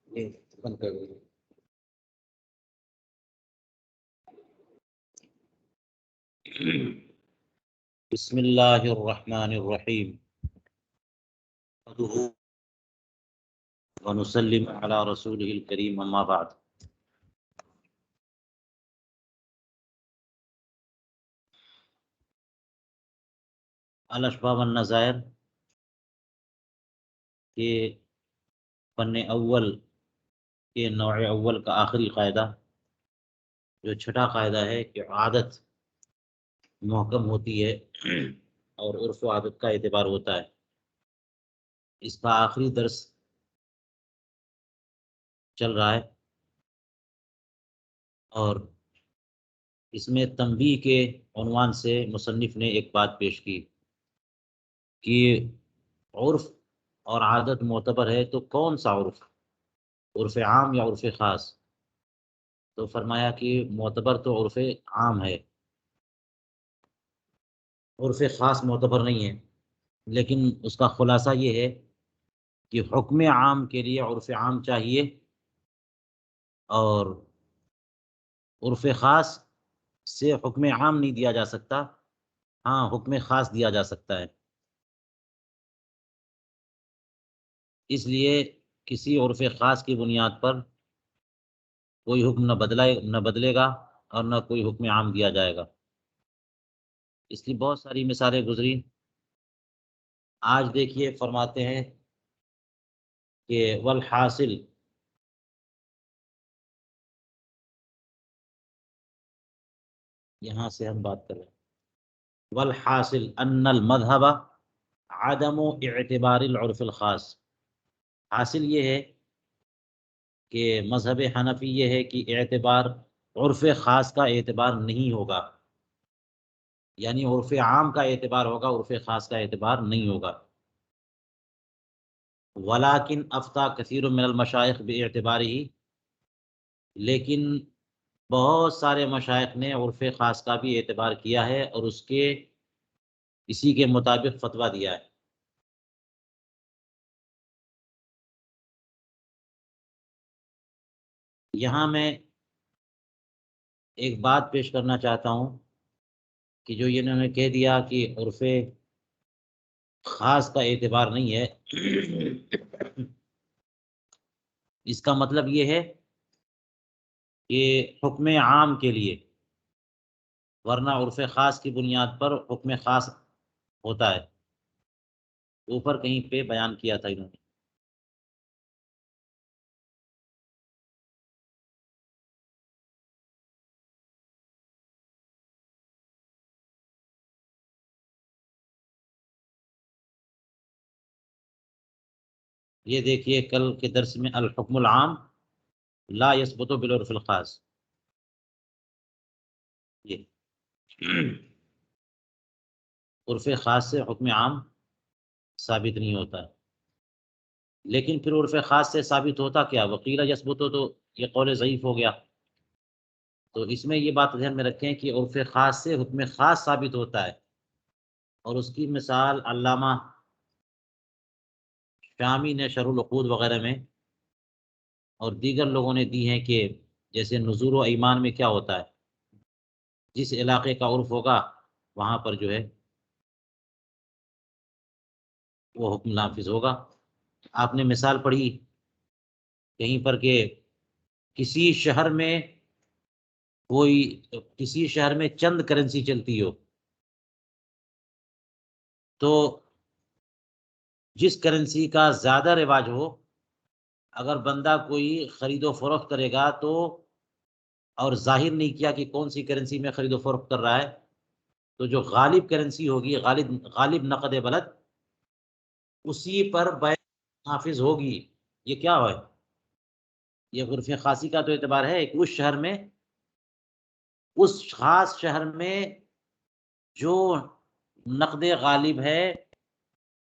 بند کر دو۔ بسم اللہ الرحمن الرحیم ونسلم علی رسولہ الکریم اما بعد۔ الاشباہ والنظائر کے فن اول کے نوع اول کا آخری قاعدہ جو چھٹا قاعدہ ہے کہ عادت محکم ہوتی ہے اور عرف و عادت کا اعتبار ہوتا ہے، اس کا آخری درس چل رہا ہے اور اس میں تنبیہ کے عنوان سے مصنف نے ایک بات پیش کی کہ عرف اور عادت معتبر ہے تو کون سا عرف، عرف عام یا عرف خاص؟ تو فرمایا کہ معتبر تو عرف عام ہے، عرف خاص معتبر نہیں ہے، لیکن اس کا خلاصہ یہ ہے کہ حکم عام کے لیے عرف عام چاہیے اور عرف خاص سے حکم عام نہیں دیا جا سکتا، ہاں حکم خاص دیا جا سکتا ہے۔ اس لیے کسی عرف خاص کی بنیاد پر کوئی حکم نہ بدلے گا اور نہ کوئی حکم عام دیا جائے گا۔ اس کی بہت ساری مثالیں گزری۔ آج دیکھیے فرماتے ہیں کہ والحاصل، یہاں سے ہم بات کر رہے ہیں، والحاصل ان المذهب عدم اعتبار العرف الخاص، حاصل یہ ہے کہ مذہب حنفی یہ ہے کہ اعتبار عرف خاص کا اعتبار نہیں ہوگا، یعنی عرف عام کا اعتبار ہوگا، عرف خاص کا اعتبار نہیں ہوگا۔ ولیکن افتى کثیر من المشائخ باعتبارہ، لیکن بہت سارے مشائخ نے عرف خاص کا بھی اعتبار کیا ہے اور اسی کے مطابق فتویٰ دیا ہے۔ یہاں میں ایک بات پیش کرنا چاہتا ہوں کہ جو انہوں نے کہہ دیا کہ عرف خاص کا اعتبار نہیں ہے، اس کا مطلب یہ ہے کہ حکم عام کے لیے، ورنہ عرف خاص کی بنیاد پر حکم خاص ہوتا ہے، اوپر کہیں پہ بیان کیا تھا انہوں نے۔ یہ دیکھیے کل کے درس میں الحکم العام لا یثبت بالعرف الخاص، یہ عرف خاص سے حکم عام ثابت نہیں ہوتا ہے، لیکن پھر عرف خاص سے ثابت ہوتا کیا؟ وقیل یثبت، تو یہ قول ضعیف ہو گیا۔ تو اس میں یہ بات ذہن میں رکھیں کہ عرف خاص سے حکم خاص ثابت ہوتا ہے، اور اس کی مثال علامہ شامی نے شرح العقود وغیرہ میں اور دیگر لوگوں نے دی ہیں کہ جیسے نذور و ایمان میں کیا ہوتا ہے، جس علاقے کا عرف ہوگا وہاں پر جو ہے وہ حکم نافذ ہوگا۔ آپ نے مثال پڑھی کہیں پر کہ کسی شہر میں چند کرنسی چلتی ہو، تو جس کرنسی کا زیادہ رواج ہو، اگر بندہ کوئی خرید و فروخت کرے گا تو اور ظاہر نہیں کیا کہ کون سی کرنسی میں خرید و فروخت کر رہا ہے، تو جو غالب کرنسی ہوگی، غالب نقد بلد، اسی پر بیع نافذ ہوگی۔ یہ کیا ہے؟ یہ عرف خاصی کا تو اعتبار ہے کہ اس خاص شہر میں جو نقد غالب ہے،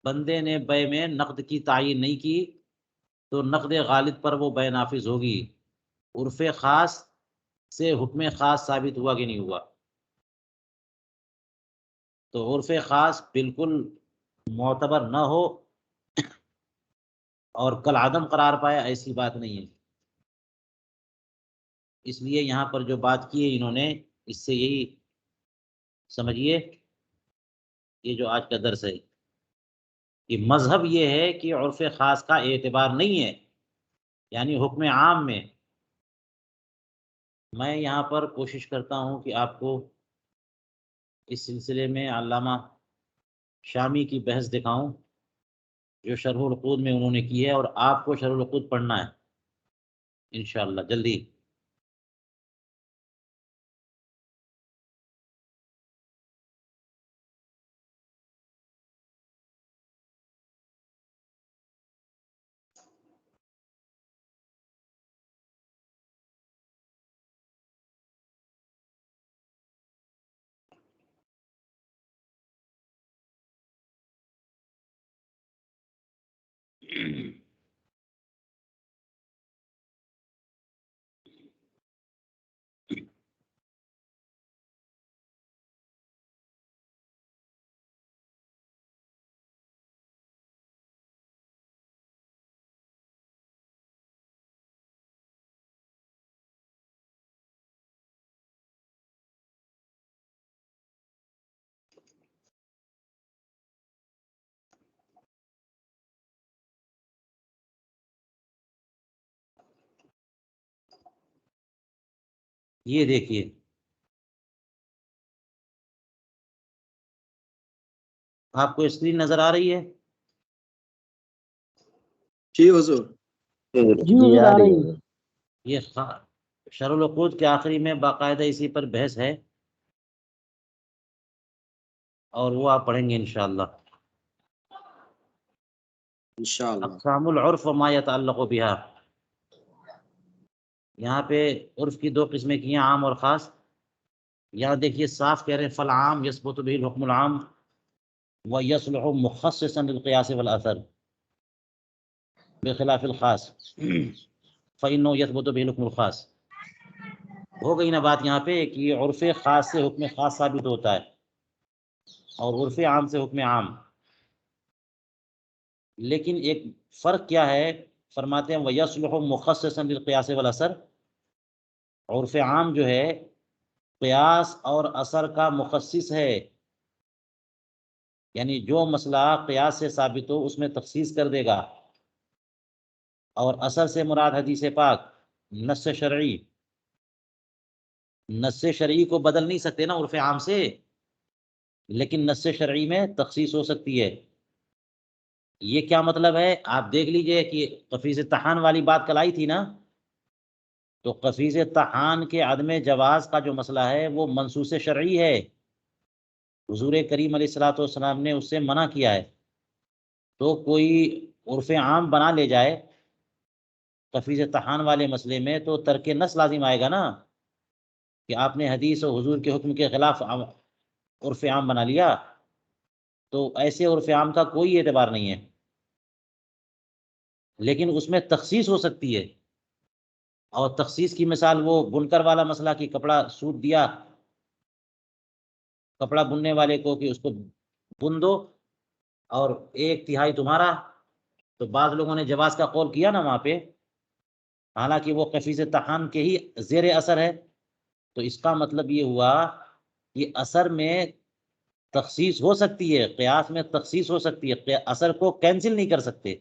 بندے نے بیع میں نقد کی تعین نہیں کی تو نقد غالب پر وہ بیع نافذ ہوگی۔ عرف خاص سے حکم خاص ثابت ہوا کہ نہیں ہوا؟ تو عرف خاص بالکل معتبر نہ ہو اور کل عدم قرار پایا، ایسی بات نہیں ہے۔ اس لیے یہاں پر جو بات کی ہے انہوں نے، اس سے یہی سمجھیے، یہ جو آج کا درس ہے کہ مذہب یہ ہے کہ عرف خاص کا اعتبار نہیں ہے، یعنی حکم عام میں۔ میں یہاں پر کوشش کرتا ہوں کہ آپ کو اس سلسلے میں علامہ شامی کی بحث دکھاؤں جو شرح العقود میں انہوں نے کی ہے، اور آپ کو شرح العقود پڑھنا ہے انشاءاللہ جلدی۔ یہ دیکھیے، آپ کو اسکرین نظر آ رہی ہے؟ جی حضور، جی آ رہی ہے۔ یہ شرح العقود کے آخری میں باقاعدہ اسی پر بحث ہے، اور وہ آپ پڑھیں گے انشاءاللہ۔ انشاءاللہ۔ اقسام العرف وما يتعلق بها، یہاں پہ عرف کی دو قسمیں کی ہیں، عام اور خاص۔ یہاں دیکھیے صاف کہہ رہے ہیں فالعام یثبت به الحکم العام ویصلح مخصصا للقیاس والاثر بخلاف الخاص فانه يثبت به الحکم الخاص۔ ہو گئی نا بات یہاں پہ کہ عرف خاص سے حکم خاص ثابت ہوتا ہے، اور عرف عام سے حکم عام۔ لیکن ایک فرق کیا ہے، فرماتے ہیں ویصلح مخصصا للقیاس والاثر، عرف عام جو ہے قیاس اور اثر کا مخصص ہے، یعنی جو مسئلہ قیاس سے ثابت ہو اس میں تخصیص کر دے گا، اور اثر سے مراد حدیث پاک، نص شرعی۔ نص شرعی کو بدل نہیں سکتے نا عرف عام سے، لیکن نص شرعی میں تخصیص ہو سکتی ہے۔ یہ کیا مطلب ہے، آپ دیکھ لیجئے کہ قفیز طحان والی بات کل آئی تھی نا، تو قفیز طحان کے عدم جواز کا جو مسئلہ ہے وہ منصوص شرعی ہے، حضور کریم علیہ الصلوۃ والسلام نے اس سے منع کیا ہے۔ تو کوئی عرف عام بنا لے جائے قفیز طحان والے مسئلے میں تو ترک نص لازم آئے گا نا، کہ آپ نے حدیث و حضور کے حکم کے خلاف عرف عام بنا لیا، تو ایسے عرف عام کا کوئی اعتبار نہیں ہے۔ لیکن اس میں تخصیص ہو سکتی ہے، اور تخصیص کی مثال وہ بنکر والا مسئلہ کہ کپڑا سوٹ دیا کپڑا بننے والے کو کہ اس کو بن دو اور 1/3 تمہارا، تو بعض لوگوں نے جواز کا قول کیا نا وہاں پہ، حالانکہ وہ قفیز طحان کے ہی زیر اثر ہے۔ تو اس کا مطلب یہ ہوا کہ اثر میں تخصیص ہو سکتی ہے، قیاس میں تخصیص ہو سکتی ہے، اثر کو کینسل نہیں کر سکتے۔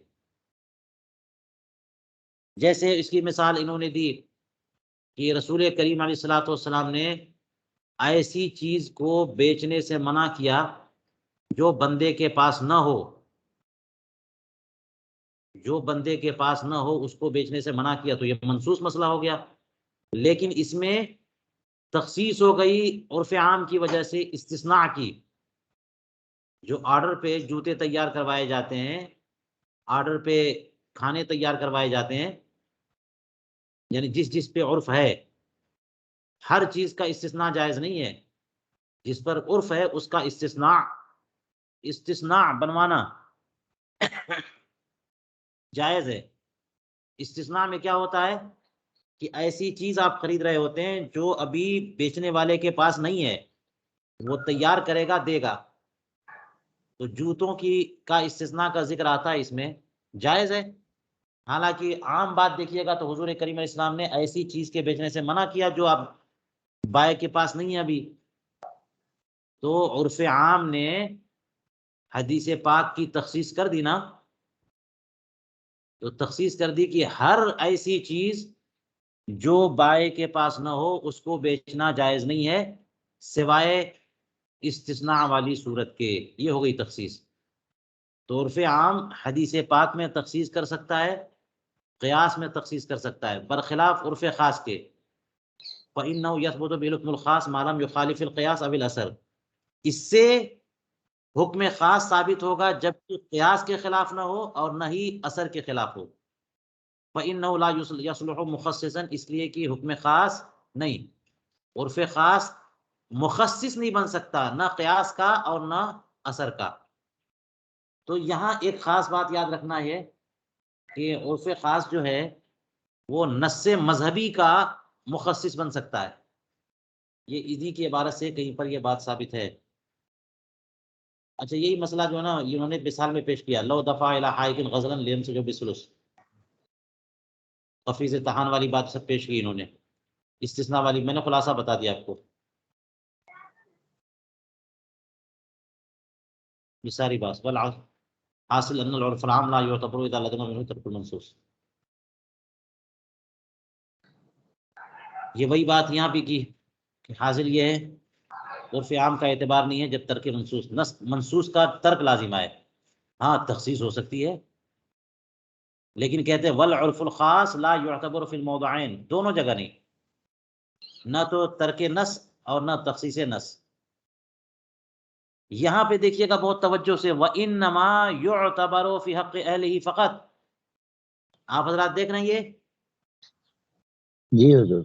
جیسے اس کی مثال انہوں نے دی کہ رسول کریم علیہ الصلوۃ والسلام نے ایسی چیز کو بیچنے سے منع کیا جو بندے کے پاس نہ ہو، جو بندے کے پاس نہ ہو اس کو بیچنے سے منع کیا، تو یہ منصوص مسئلہ ہو گیا۔ لیکن اس میں تخصیص ہو گئی عرف عام کی وجہ سے استثناء کی۔ جو آرڈر پہ جوتے تیار کروائے جاتے ہیں، آرڈر پہ کھانے تیار کروائے جاتے ہیں، یعنی جس پہ عرف ہے، ہر چیز کا استثناء جائز نہیں ہے، جس پر عرف ہے اس کا استثناء بنوانا جائز ہے۔ استثناء میں کیا ہوتا ہے کہ ایسی چیز آپ خرید رہے ہوتے ہیں جو ابھی بیچنے والے کے پاس نہیں ہے، وہ تیار کرے گا دے گا، تو جوتوں کا استثناء کا ذکر آتا ہے اس میں، جائز ہے۔ حالانکہ عام بات دیکھیے گا تو حضور کریم علیہ السلام نے ایسی چیز کے بیچنے سے منع کیا جو اب بائع کے پاس نہیں ہے ابھی، تو عرف عام نے حدیث پاک کی تخصیص کر دی نا، تو تخصیص کر دی کہ ہر ایسی چیز جو بائع کے پاس نہ ہو اس کو بیچنا جائز نہیں ہے سوائے استثناء والی صورت کے، یہ ہو گئی تخصیص۔ تو عرف عام حدیث پاک میں تخصیص کر سکتا ہے، قیاس میں تخصیص کر سکتا ہے، برخلاف عرف خاص کے۔ فَإِنَّهُ يَثْبُتُ بِالْحُكْمِ الْخَاصِ مَا لَمْ يُخَالِفِ الْقِيَاسَ أَوِ الْأَثَرِ، اس سے حکم خاص ثابت ہوگا جب کہ قیاس کے خلاف نہ ہو اور نہ ہی اثر کے خلاف ہو۔ فَإِنَّهُ لَا يَصْلُحُ مُخَصِّصًا، اس لیے کہ حکم خاص نہیں، عرف خاص مخصص نہیں بن سکتا، نہ قیاس کا اور نہ اثر کا۔ تو یہاں ایک خاص بات یاد رکھنا ہے کہ عرف خاص جو ہے وہ نص مذہبی کا مخصص بن سکتا ہے، یہ اسی کی عبارت سے کہیں پر یہ بات ثابت ہے۔ اچھا یہی مسئلہ جو ہے نا انہوں نے مثال میں پیش کیا، لو دفع الی حائق غزلا لینسجو بثلث، تفویض تحان والی بات سب پیش کی انہوں نے، استثناء والی میں نے خلاصہ بتا دیا آپ کو، یہ ساری بات حاصل ان العرف العام لا يعتبر اذا لزم منه ترك المنصوص۔ یہ وہی بات یہاں بھی کی کہ حاصل یہ ہے عرف عام کا اعتبار نہیں ہے جب ترک منصوص کا ترک لازم آئے، ہاں تخصیص ہو سکتی ہے، لیکن کہتے ہیں والعرف الخاص لا يعتبر فی الموضعین، دونوں جگہ نہیں، نہ تو ترک نص اور نہ تخصیص نص۔ یہاں پہ دیکھیے گا بہت توجہ سے، وَإِنَّمَا يُعْتَبَرُ فِي حَقِّ أَهْلِهِ فقط، آپ حضرات دیکھ رہے ہیں یہ جی حضور،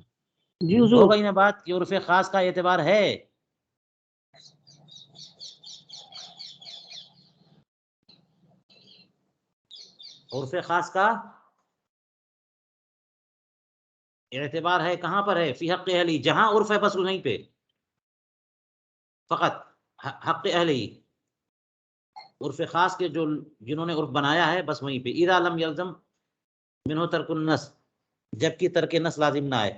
جی حضور، ہو گئی نا بات کہ عرف خاص کا اعتبار ہے، عرف خاص کا اعتبار ہے، کہاں پر ہے؟ فی حق اہلی، جہاں عرف ہے بس وہیں پہ فقط، حق اہلی، عرف خاص کے جو جنہوں نے عرف بنایا ہے بس وہیں پہ، اذا لم یلزم منہ ترک النص، جبکہ ترک نص لازم نہ آئے،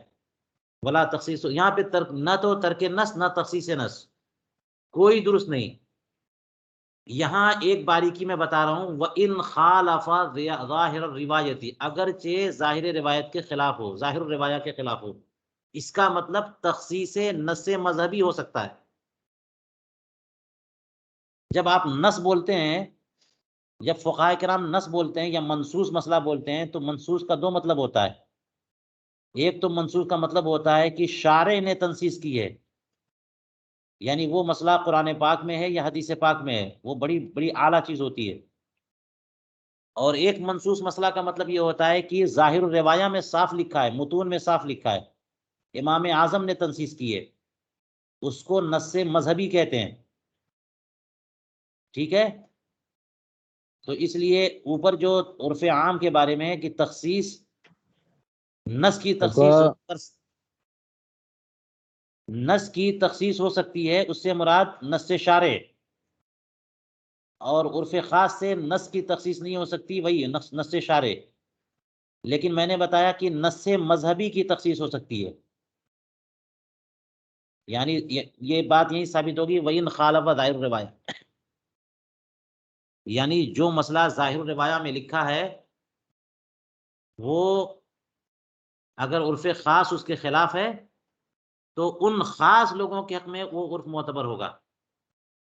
ولا تخصیص، یہاں پہ ترک نہ تو ترک نص نہ تخصیص نص، کوئی درست نہیں۔ یہاں ایک باریکی میں بتا رہا ہوں، وَإِنْ خَالَفَ ظَاهِرَ الرِّوَایَةِ، اگرچہ ظاہر روایت کے خلاف ہو، ظاہر الروایہ کے خلاف ہو، اس کا مطلب تخصیص نص مذہبی ہو سکتا ہے۔ جب آپ نص بولتے ہیں، جب فقہاء کرام نص بولتے ہیں یا منصوص مسئلہ بولتے ہیں تو منصوص کا دو مطلب ہوتا ہے، ایک تو منصوص کا مطلب ہوتا ہے کہ شارع نے تنصیص کی ہے، یعنی وہ مسئلہ قرآن پاک میں ہے یا حدیث پاک میں ہے، وہ بڑی بڑی اعلیٰ چیز ہوتی ہے۔ اور ایک منصوص مسئلہ کا مطلب یہ ہوتا ہے کہ ظاہر الروایہ میں صاف لکھا ہے، متون میں صاف لکھا ہے، امام اعظم نے تنصیص کی ہے، اس کو نص مذہبی کہتے ہیں، ٹھیک ہے؟ تو اس لیے اوپر جو عرف عام کے بارے میں ہے کہ تخصیص نص کی تخصیص نص کی تخصیص ہو سکتی ہے، اس سے مراد نص شارع، اور عرف خاص سے نص کی تخصیص نہیں ہو سکتی، وہی نص شارع، لیکن میں نے بتایا کہ نص مذہبی کی تخصیص ہو سکتی ہے، یعنی یہ بات یہی ثابت ہوگی وَإِنْ خَالَفَ ظَاهِرَ الرِّوَایَةِ، یعنی جو مسئلہ ظاہر الروایہ میں لکھا ہے وہ اگر عرف خاص اس کے خلاف ہے تو ان خاص لوگوں کے حق میں وہ عرف معتبر ہوگا۔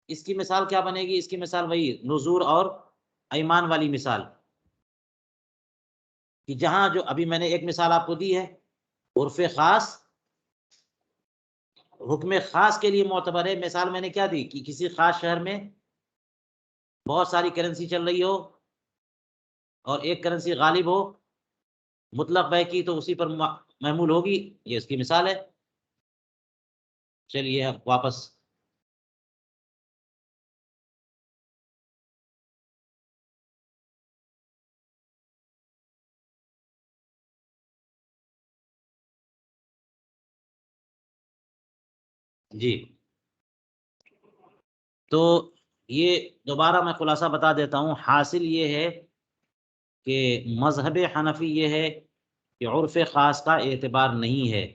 اس کی مثال کیا بنے گی؟ اس کی مثال وہی نذور اور ایمان والی مثال، کہ جہاں جو ابھی میں نے ایک مثال آپ کو دی ہے، عرف خاص حکم خاص کے لیے معتبر ہے۔ مثال میں نے کیا دی کہ کسی خاص شہر میں بہت ساری کرنسی چل رہی ہو اور ایک کرنسی غالب ہو مطلق بے کی تو اسی پر محمول ہوگی، یہ اس کی مثال ہے۔ چلیے اب واپس، جی تو یہ دوبارہ میں خلاصہ بتا دیتا ہوں، حاصل یہ ہے کہ مذہب حنفی یہ ہے کہ عرف خاص کا اعتبار نہیں ہے،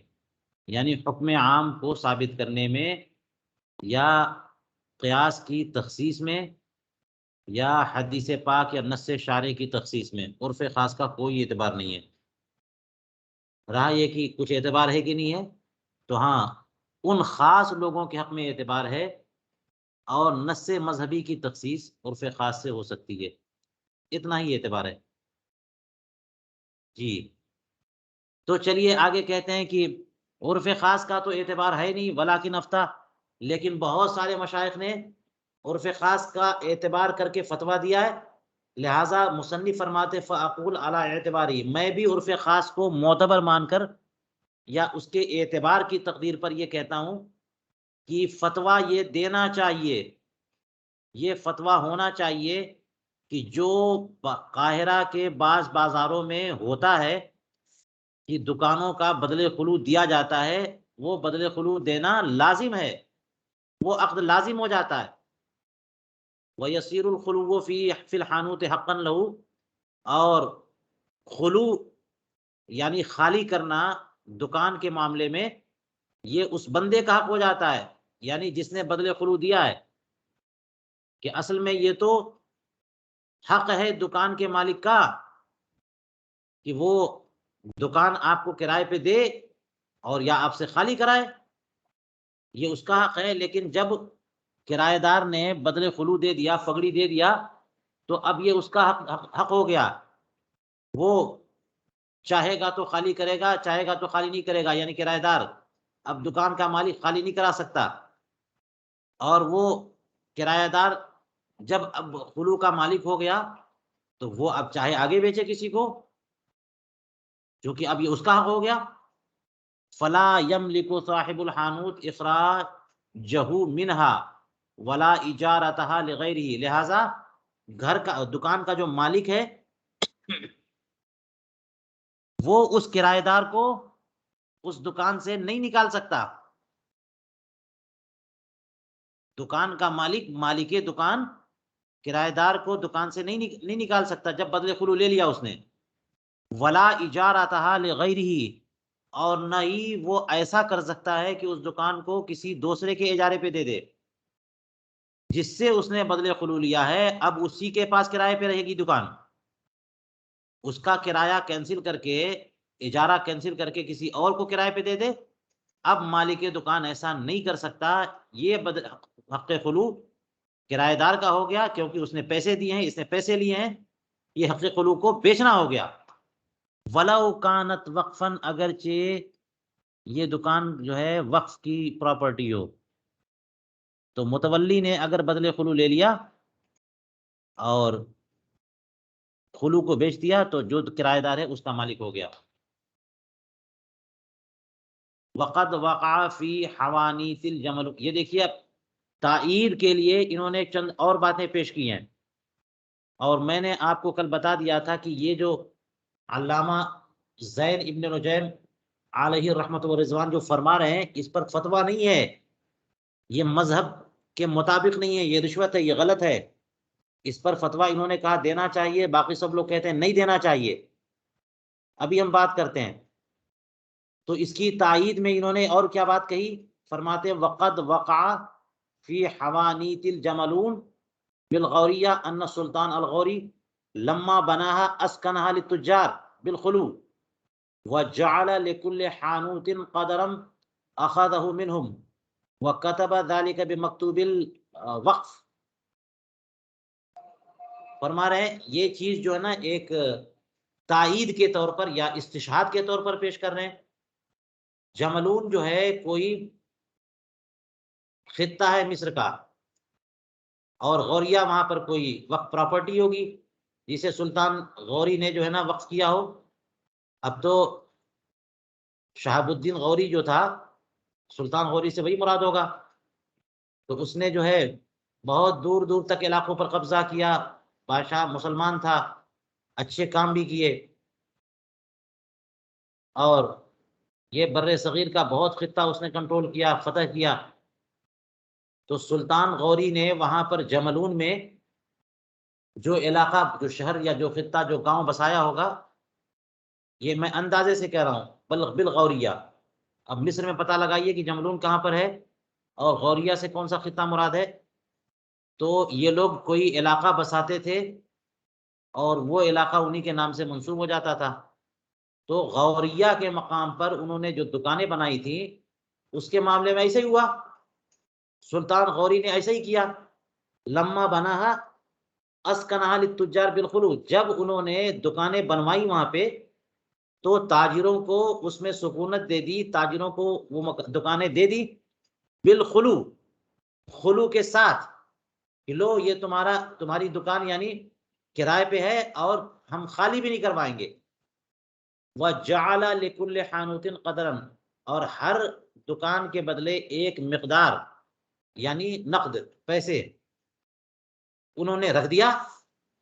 یعنی حکم عام کو ثابت کرنے میں یا قیاس کی تخصیص میں یا حدیث پاک یا نص شارع کی تخصیص میں عرف خاص کا کوئی اعتبار نہیں ہے۔ رہا یہ کہ کچھ اعتبار ہے کہ نہیں ہے، تو ہاں ان خاص لوگوں کے حق میں اعتبار ہے اور نص مذہبی کی تخصیص عرف خاص سے ہو سکتی ہے، اتنا ہی اعتبار ہے۔ جی تو چلیے آگے کہتے ہیں کہ عرف خاص کا تو اعتبار ہے نہیں ولیکن افتہ، لیکن بہت سارے مشائخ نے عرف خاص کا اعتبار کر کے فتویٰ دیا ہے، لہٰذا مصنف فرماتے فاقول علی اعتباری، میں بھی عرف خاص کو معتبر مان کر یا اس کے اعتبار کی تقدیر پر یہ کہتا ہوں کہ فتویٰ یہ دینا چاہیے، یہ فتویٰ ہونا چاہیے کہ جو قاہرہ کے بعض بازاروں میں ہوتا ہے کہ دکانوں کا بدل خلوع دیا جاتا ہے، وہ بدل خلوع دینا لازم ہے، وہ عقد لازم ہو جاتا ہے۔ وَيَصِيرُ الْخُلُوُّ فِي الْحَانُوتِ حَقًّا لَهُ، اور خلوع یعنی خالی کرنا دکان کے معاملے میں یہ اس بندے کا حق ہو جاتا ہے، یعنی جس نے بدل خلوع دیا ہے، کہ اصل میں یہ تو حق ہے دکان کے مالک کا کہ وہ دکان آپ کو کرائے پہ دے اور یا آپ سے خالی کرائے، یہ اس کا حق ہے۔ لیکن جب کرایہ دار نے بدل خلوع دے دیا، فگڑی دے دیا، تو اب یہ اس کا حق ہو گیا، وہ چاہے گا تو خالی کرے گا، چاہے گا تو خالی نہیں کرے گا، یعنی کرایہ دار اب دکان کا مالک خالی نہیں کرا سکتا، اور وہ کرایہ دار جب اب خلوع کا مالک ہو گیا تو وہ اب چاہے آگے بیچے کسی کو، کیونکہ اب یہ اس کا حق ہو گیا۔ فلا یملک صاحب الحانوت اخراجہ منہا ولا اجارتها لغیرہ، لہذا گھر کا دکان کا جو مالک ہے وہ اس کرایہ دار کو اس دکان سے نہیں نکال سکتا۔ دکان کا مالک، مالک دکان کرایہ دار کو دکان سے نہیں نکال سکتا جب بدل خلوع لے لیا اس نے۔ ولا اجارتها لغیرہ، اور نہ ہی وہ ایسا کر سکتا ہے کہ اس دکان کو کسی دوسرے کے اجارے پہ دے دے، جس سے اس نے بدل خلوع لیا ہے اب اسی کے پاس کرائے پہ رہے گی دکان، اس کا کرایہ کینسل کر کے، اجارہ کینسل کر کے کسی اور کو کرائے پہ دے دے۔ اب مالک دکان ایسا نہیں کر سکتا، یہ حق خلوع کرایہ دار کا ہو گیا، کیونکہ اس نے پیسے دیے ہیں، اس نے پیسے لیے ہیں، یہ حق خلوع کو بیچنا ہو گیا۔ ولو کانت وقفاً، اگرچہ یہ دکان جو ہے وقف کی پراپرٹی ہو، تو متولی نے اگر بدل خلوع لے لیا اور خلوع کو بیچ دیا تو جو کرایہ دار ہے اس کا مالک ہو گیا۔ وقد وقع فی حوانیت الجمل، یہ دیکھیے اب تائید کے لیے انہوں نے چند اور باتیں پیش کی ہیں، اور میں نے آپ کو کل بتا دیا تھا کہ یہ جو علامہ زین ابن نجیم علیہ رحمت و رضوان جو فرما رہے ہیں، اس پر فتویٰ نہیں ہے، یہ مذہب کے مطابق نہیں ہے، یہ رشوت ہے، یہ غلط ہے، اس پر فتویٰ انہوں نے کہا دینا چاہیے، باقی سب لوگ کہتے ہیں نہیں دینا چاہیے۔ ابھی ہم بات کرتے ہیں، تو اس کی تائید میں انہوں نے اور کیا بات کہی، فرماتے وقد وقع فی حوانیت الجملون بالغوریہ ان سلطان الغوری لما بناها اسکنها للتجار بالخلوع وجعل لكل حانوت قدرا اخذه منهم وكتب ذلك بمکتوب الوقف۔ فرما رہے ہیں یہ چیز جو ہے نا ایک تائید کے طور پر یا استشہاد کے طور پر پیش کر رہے ہیں۔ جملون جو ہے کوئی خطہ ہے مصر کا، اور غوریہ وہاں پر کوئی وقف پراپرٹی ہوگی جسے سلطان غوری نے جو ہے نا وقف کیا ہو۔ اب تو شہاب الدین غوری جو تھا، سلطان غوری سے وہی مراد ہوگا، تو اس نے جو ہے بہت دور دور تک علاقوں پر قبضہ کیا، بادشاہ مسلمان تھا، اچھے کام بھی کیے، اور یہ بر صغیر کا بہت خطہ اس نے کنٹرول کیا، فتح کیا۔ تو سلطان غوری نے وہاں پر جملون میں جو علاقہ، جو شہر یا جو خطہ، جو گاؤں بسایا ہوگا، یہ میں اندازے سے کہہ رہا ہوں، بالغوریہ. اب مصر میں پتہ لگائیے کہ جملون کہاں پر ہے اور غوریہ سے کون سا خطہ مراد ہے. تو یہ لوگ کوئی علاقہ بساتے تھے اور وہ علاقہ انہی کے نام سے منسوب ہو جاتا تھا. تو غوریہ کے مقام پر انہوں نے جو دکانیں بنائی تھیں اس کے معاملے میں ایسے ہی ہوا. سلطان غوری نے ایسا ہی کیا. لما بناہا اسکنہا للتجار بالخلو، جب انہوں نے دکانیں بنوائی وہاں پہ تو تاجروں کو اس میں سکونت دے دی، تاجروں کو وہ دکانیں دے دی بالخلو، خلو کے ساتھ کہ لو یہ تمہاری دکان یعنی کرائے پہ ہے اور ہم خالی بھی نہیں کروائیں گے. وَجَعَلَ لِكُلِّ حَانُوتٍ قَدْرًا، اور ہر دکان کے بدلے ایک مقدار یعنی نقد پیسے انہوں نے رکھ دیا.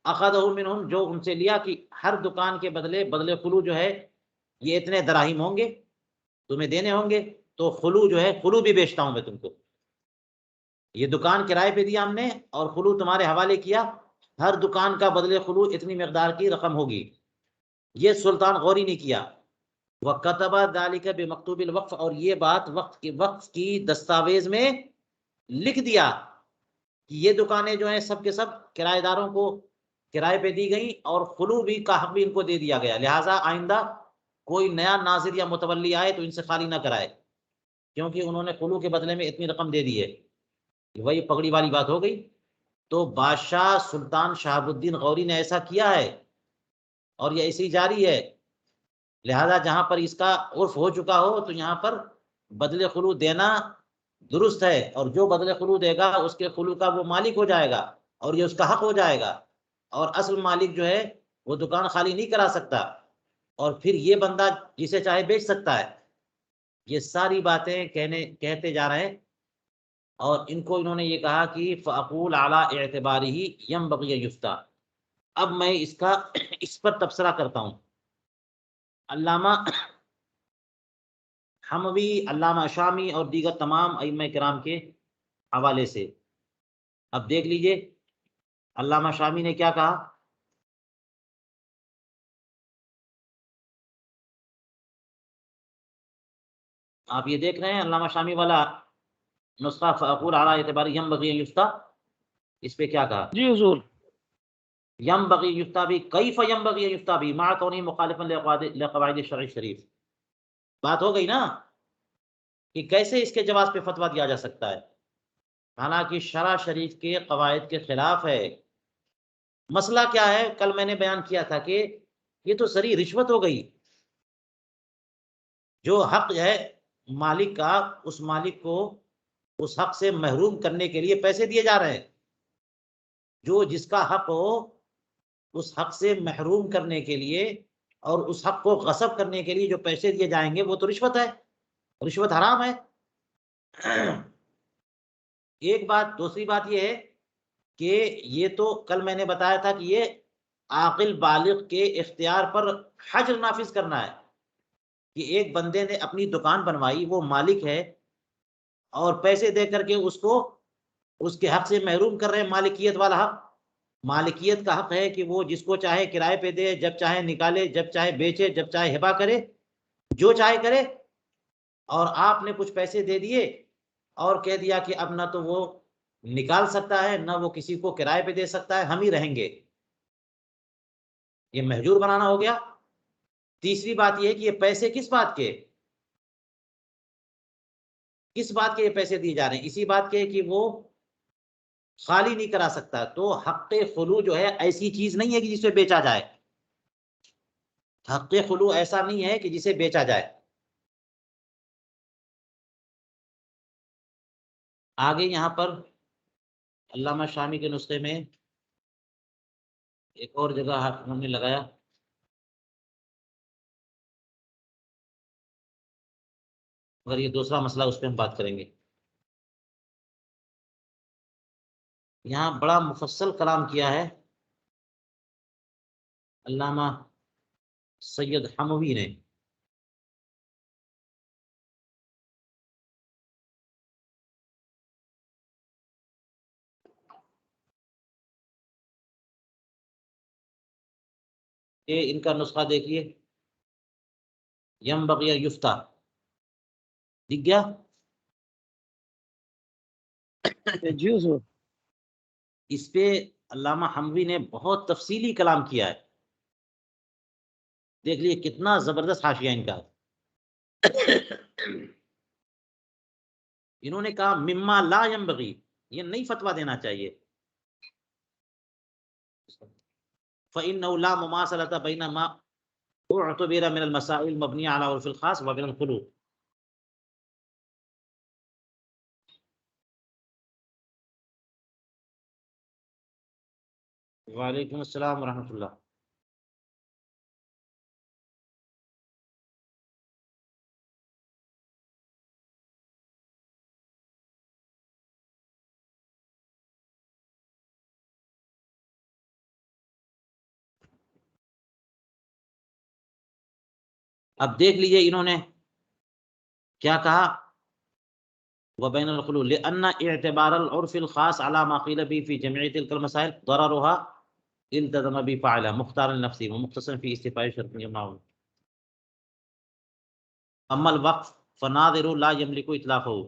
اخذہ منہم، جو ان سے لیا کہ ہر دکان کے بدلے خلو جو ہے یہ اتنے دراہیم ہوں گے تمہیں دینے ہوں گے، تو خلو جو ہے خلو بھی بیچتا ہوں میں تم کو. یہ دکان کرائے پہ دیا ہم نے اور خلو تمہارے حوالے کیا، ہر دکان کا بدلے خلو اتنی مقدار کی رقم ہوگی. یہ سلطان غوری نے کیا. وَكَتَبَ ذَلِكَ بِمَكْتُوبِ الْوَقْفِ، اور یہ بات وقت کی دستاویز میں لکھ دیا کہ یہ دکانیں جو ہیں سب کے سب کرایہ داروں کو کرائے پہ دی گئیں اور خلو بھی کا حق بھی ان کو دے دیا گیا، لہٰذا آئندہ کوئی نیا ناظر یا متولی آئے تو ان سے خالی نہ کرائے، کیونکہ انہوں نے خلو کے بدلے میں اتنی رقم دے دی ہے. وہی پگڑی والی بات ہو گئی. تو بادشاہ سلطان شہاب الدین غوری نے ایسا کیا ہے اور یہ ایسی جاری ہے، لہذا جہاں پر اس کا عرف ہو چکا ہو تو یہاں پر بدلے خلو دینا درست ہے، اور جو بدلے خلو دے گا اس کے خلو کا وہ مالک ہو جائے گا اور یہ اس کا حق ہو جائے گا، اور اصل مالک جو ہے وہ دکان خالی نہیں کرا سکتا اور پھر یہ بندہ جسے چاہے بیچ سکتا ہے. یہ ساری باتیں کہتے جا رہے ہیں اور ان کو انہوں نے یہ کہا کہ فَأَقُولَ عَلَىٰ اعْتِبَارِهِ يَنبَغِي أَن يُفْتَىٰ. اب میں اس پر تبصرہ کرتا ہوں. علامہ حموی، علامہ شامی اور دیگر تمام ائمہ کرام کے حوالے سے اب دیکھ لیجئے علامہ شامی نے کیا کہا. آپ یہ دیکھ رہے ہیں علامہ شامی والا نسخہ فَأَقُولَ عَلَىٰ اعْتِبَارِهِ يَنبَغِي أَن يُفْتَىٰ، اس پہ کیا کہا؟ جی حضور. ينبغي يفتى به، كيف ينبغي أن يفتى به مع كونه مخالفا لقواعد الشرع الشریف. بات ہو گئی نا کہ کیسے اس کے جواز پہ فتویٰ دیا جا سکتا ہے حالانکہ شرع شریف کے قواعد کے خلاف ہے. مسئلہ کیا ہے؟ کل میں نے بیان کیا تھا کہ یہ تو سری رشوت ہو گئی. جو حق ہے مالک کا، اس مالک کو اس حق سے محروم کرنے کے لیے پیسے دیے جا رہے ہیں. جو جس کا حق ہو اس حق سے محروم کرنے کے لیے اور اس حق کو غصب کرنے کے لیے جو پیسے دیے جائیں گے وہ تو رشوت ہے، رشوت حرام ہے. ایک بات. دوسری بات یہ ہے کہ یہ تو کل میں نے بتایا تھا کہ یہ عاقل بالغ کے اختیار پر حجر نافذ کرنا ہے کہ ایک بندے نے اپنی دکان بنوائی، وہ مالک ہے اور پیسے دے کر کے اس کو اس کے حق سے محروم کر رہے ہیں. مالکیت والا حق، مالکیت کا حق ہے کہ وہ جس کو چاہے کرائے پہ دے، جب چاہے نکالے، جب چاہے بیچے، جب چاہے ہبا کرے، جو چاہے کرے. اور آپ نے کچھ پیسے دے دیے اور کہہ دیا کہ اب نہ تو وہ نکال سکتا ہے نہ وہ کسی کو کرائے پہ دے سکتا ہے، ہم ہی رہیں گے. یہ محجور بنانا ہو گیا. تیسری بات یہ ہے کہ یہ پیسے کس بات کے یہ پیسے دیے جا رہے ہیں؟ اسی بات کے کہ وہ خالی نہیں کرا سکتا. تو حق خلو جو ہے ایسی چیز نہیں ہے کہ جسے بیچا جائے. حق خلو ایسا نہیں ہے کہ جسے بیچا جائے. آگے یہاں پر علامہ شامی کے نسخے میں ایک اور جگہ ہم نے لگایا، مگر یہ دوسرا مسئلہ، اس پہ ہم بات کریں گے. یہاں بڑا مفصل کلام کیا ہے علامہ سید حموی نے. یہ ان کا نسخہ دیکھیے، ینبغی یفتہ دکھ گیا؟ جی حضور. اس پہ علامہ حموی نے بہت تفصیلی کلام کیا ہے، دیکھ لیے کتنا زبردست حاشیہ ان کا. انہوں نے کہا مما لا ینبغی، یہ نہیں فتویٰ دینا چاہیے. فإنه لا مماثلة بين ما اعتبر من المسائل المبنية على عرف الخاص وبين الخلو. وعلیکم السلام ورحمۃ اللہ. اب دیکھ لیجئے انہوں نے کیا کہا، وبين الخلو لأن اعتبار العرف الخاص على ما قيل به في جميع تلك المسائل ضررها التزم به فاعلا مختار لنفسه ومختصر في استيفاء شرط يمنعه. اما الوقف فناظر لا يملك اطلاقه،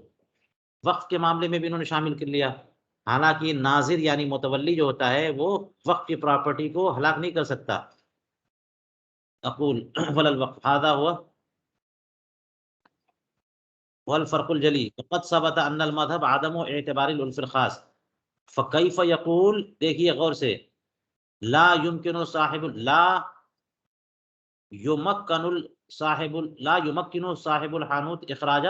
وقف کے معاملے میں بھی انہوں نے شامل کر لیا، حالانکہ ناظر یعنی متولی جو ہوتا ہے وہ وقف کی پراپرٹی کو ہلاک نہیں کر سکتا. اقول ولا الوقف هذا هو والفرق الجلی قد ثبت ان المذهب عدم اعتبار العرف الخاص فكيف يقول، دیکھیے غور سے، لا يمكن صاحب لا يمكن صاحب الحانوت اخراج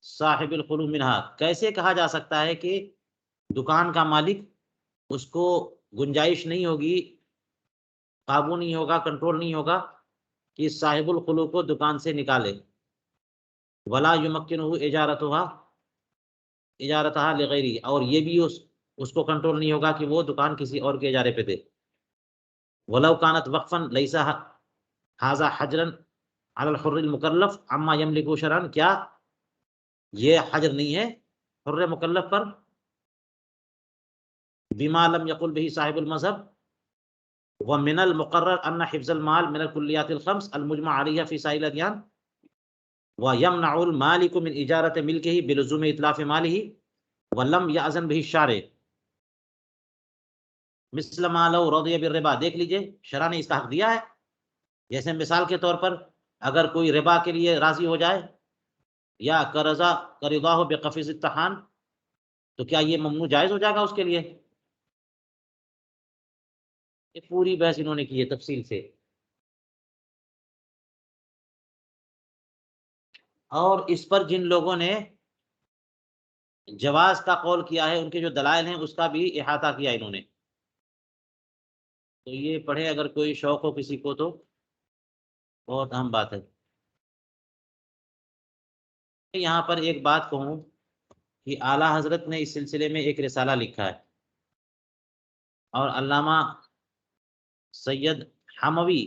صاحب الخلو منها. کیسے کہا جا سکتا ہے کہ دکان کا مالک اس کو گنجائش نہیں ہوگی، قابو نہیں ہوگا، کنٹرول نہیں ہوگا کہ صاحب الخلو کو دکان سے نکالے. ولا یمکنہ اجارتها لغیری، اور یہ بھی اس کو کنٹرول نہیں ہوگا کہ وہ دکان کسی اور کے اجارے پہ دے. ولو كانت وقفا ليس هذا حجرا على الحر المکلف عما يملك شرعا، کیا یہ حجر نہیں ہے حر مکلف پر بما لم يقل به صاحب المذهب. ومن المقرر ان حفظ المال من الكليات الخمس المجمع عليها في سائر الاديان ويمنع المالك من اجارة ملكه بلزوم اتلاف ماله ولم يأذن به الشارع مثل ما لو رضي بالربا. دیکھ لیجئے شرع نے اس کا حق دیا ہے، جیسے مثال کے طور پر اگر کوئی ربا کے لیے راضی ہو جائے یا کرضاہ بقفض الطحان، تو کیا یہ ممنوع جائز ہو جائے گا اس کے لیے؟ یہ پوری بحث انہوں نے کی ہے تفصیل سے. اور اس پر جن لوگوں نے جواز کا قول کیا ہے ان کے جو دلائل ہیں اس کا بھی احاطہ کیا انہوں نے. تو یہ پڑھے اگر کوئی شوق ہو کسی کو تو بہت اہم بات ہے. یہاں پر ایک بات کہوں کہ اعلیٰ حضرت نے اس سلسلے میں ایک رسالہ لکھا ہے اور علامہ سید حموی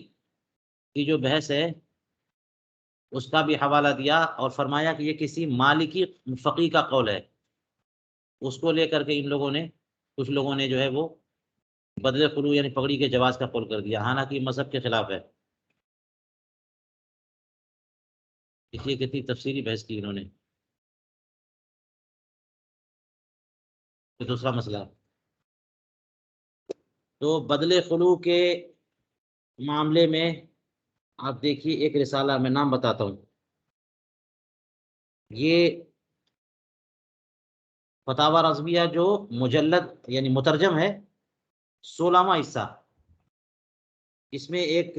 کی جو بحث ہے اس کا بھی حوالہ دیا اور فرمایا کہ یہ کسی مالکی فقیہ کا قول ہے. اس کو لے کر کے ان لوگوں نے کچھ لوگوں نے جو ہے وہ بدلے خلو یعنی پگڑی کے جواز کا قول کر دیا، حالانکہ مذہب کے خلاف ہے. اس لیے کتنی تفصیلی بحث کی انہوں نے. دوسرا مسئلہ تو بدلے خلو کے معاملے میں آپ دیکھیے ایک رسالہ میں نام بتاتا ہوں، یہ فتاوی رضویہ جو مجلد یعنی مترجم ہے 16واں حصہ، اس میں ایک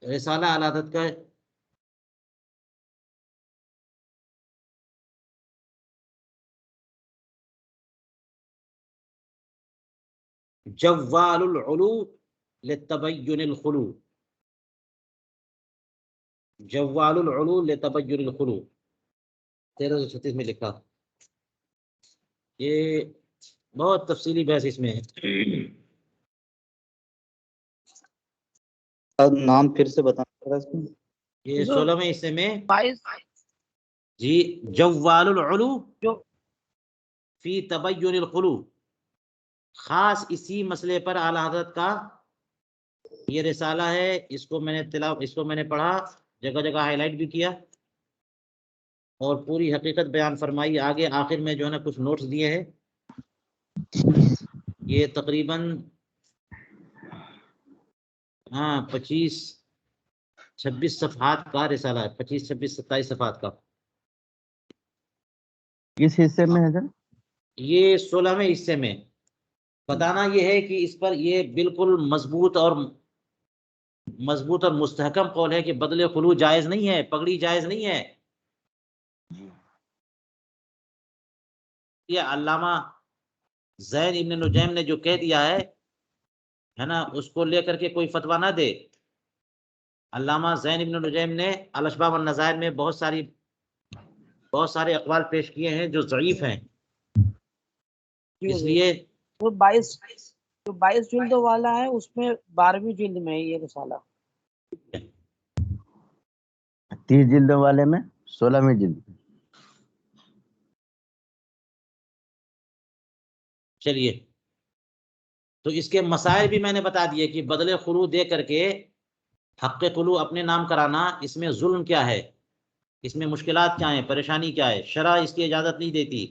رسالہ اعلیٰ حضرت کا جوال العلو لتبین الخلو، جوال العلو لتبین الخلو 1336 میں لکھا. یہ بہت تفصیلی بحث اس میں ہے. نام پھر سے بتانا. یہ 16ویں حصے میں جی جوال العلو فی تبین الخلو، خاص اسی مسئلے پر اعلیٰ حضرت کا یہ رسالہ ہے، اس کو میں نے پڑھا، جگہ جگہ ہائی لائٹ بھی کیا اور پوری حقیقت بیان فرمائی. آگے آخر میں جو ہے نا کچھ نوٹس دیے ہیں. یہ تقریباً 25-26 صفحات کا رسالہ ہے، 25-26-27 صفحات کا. کس حصے میں ہے سر؟ یہ 16ویں حصے میں. بتانا یہ ہے کہ اس پر یہ بالکل مضبوط اور مستحکم قول ہے کہ بدلے خلو جائز نہیں ہے، پگڑی جائز نہیں ہے. یہ علامہ زین ابن نجیم نے جو کہہ دیا ہے نا، اس کو لے کر کے کوئی فتویٰ نہ دے. علامہ زین ابن نجیم نے الاشباح والنظائر میں بہت سارے اقوال پیش کیے ہیں جو ضعیف ہیں. اس لیے جو 22 جلدوں والا ہے اس میں 12ویں جلد میں ہے یہ رسالہ. 30 جلدوں والے میں 16ویں جلد. چلیے، تو اس کے مسائل بھی میں نے بتا دیے کہ بدلے خلو دے کر کے حق خلو اپنے نام کرانا، اس میں ظلم کیا ہے، اس میں مشکلات کیا ہیں، پریشانی کیا ہے. شرع اس کی اجازت نہیں دیتی،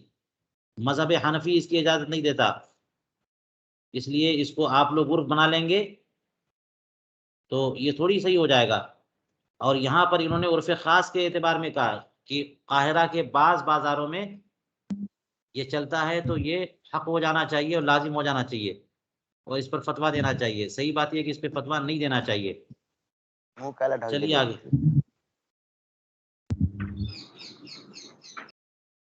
مذہب حنفی اس کی اجازت نہیں دیتا. اس لیے اس کو آپ لوگ عرف بنا لیں گے تو یہ تھوڑی صحیح ہو جائے گا. اور یہاں پر انہوں نے عرف خاص کے اعتبار میں کہا کہ قاہرہ کے بعض بازاروں میں یہ چلتا ہے تو یہ حق ہو جانا چاہیے اور لازم ہو جانا چاہیے اور اس پر فتویٰ دینا چاہیے. صحیح بات یہ کہ اس پہ فتویٰ نہیں دینا چاہیے. چلیے آگے.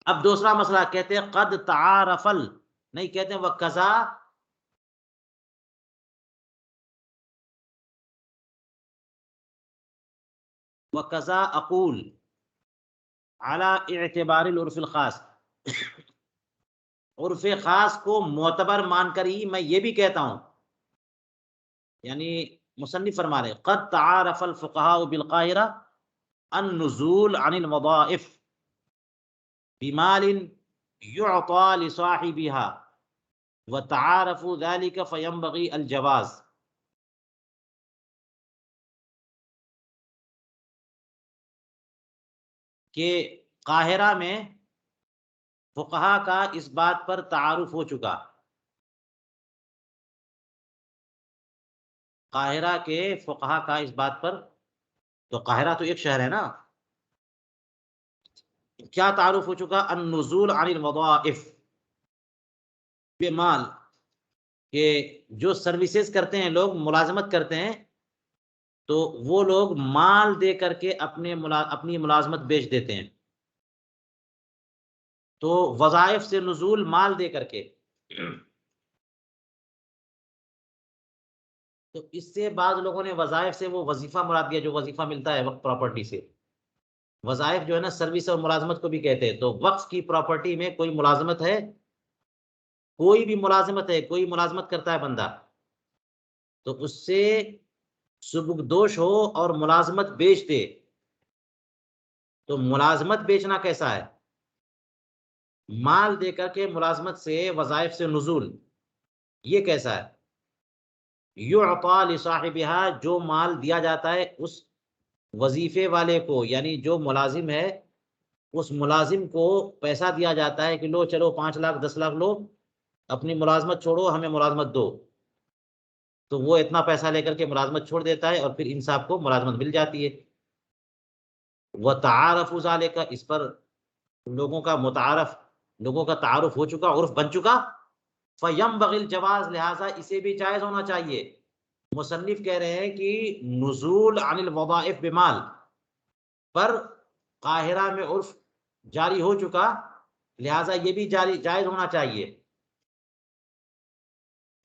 اب دوسرا مسئلہ کہتے ہیں قد تعارفل، نہیں کہتے ہیں وقضا، وقضا اقول علی اعتبار العرف الخاص. عرف خاص کو معتبر مان کر ہی میں یہ بھی کہتا ہوں، یعنی مصنف فرما رہے قد تعارف الفقہاء بالقاہرہ النزول عن الوظائف بمال يعطى لصاحبها وتعارفوا ذلك فينبغي الجواز. کہ قاہرہ میں فقہا کا اس بات پر تعارف ہو چکا، قاہرہ کے فقہا کا اس بات پر، تو قاہرہ تو ایک شہر ہے نا، کیا تعارف ہو چکا؟ النزول عن الوظائف بمال، کہ جو سروسز کرتے ہیں لوگ، ملازمت کرتے ہیں، تو وہ لوگ مال دے کر کے اپنی ملازمت بیچ دیتے ہیں. تو وظائف سے نزول مال دے کر کے. تو اس سے بعض لوگوں نے وظائف سے وہ وظیفہ مراد دیا جو وظیفہ ملتا ہے وقف پراپرٹی سے. وظائف جو ہے نا سروس اور ملازمت کو بھی کہتے ہیں. تو وقف کی پراپرٹی میں کوئی ملازمت ہے، کوئی بھی ملازمت ہے، کوئی ملازمت کرتا ہے بندہ، تو اس سے سبکدوش ہو اور ملازمت بیچ دے. تو ملازمت بیچنا کیسا ہے؟ مال دے کر کے ملازمت سے، وظائف سے نزول، یہ کیسا ہے؟ یعطا لصاحبها، جو مال دیا جاتا ہے اس وظیفے والے کو، یعنی جو ملازم ہے اس ملازم کو پیسہ دیا جاتا ہے کہ لو چلو 5 لاکھ 10 لاکھ لو، اپنی ملازمت چھوڑو، ہمیں ملازمت دو. تو وہ اتنا پیسہ لے کر کے ملازمت چھوڑ دیتا ہے اور پھر ان صاحب کو ملازمت مل جاتی ہے. وتعارف ذالک، اس پر لوگوں کا تعارف ہو چکا، عرف بن چکا. فینبغی الجواز، لہذا اسے بھی جائز ہونا چاہیے. مصنف کہہ رہے ہیں کہ نزول عن الوظائف بمال پر قاہرہ میں عرف جاری ہو چکا، لہذا یہ بھی جائز ہونا چاہیے.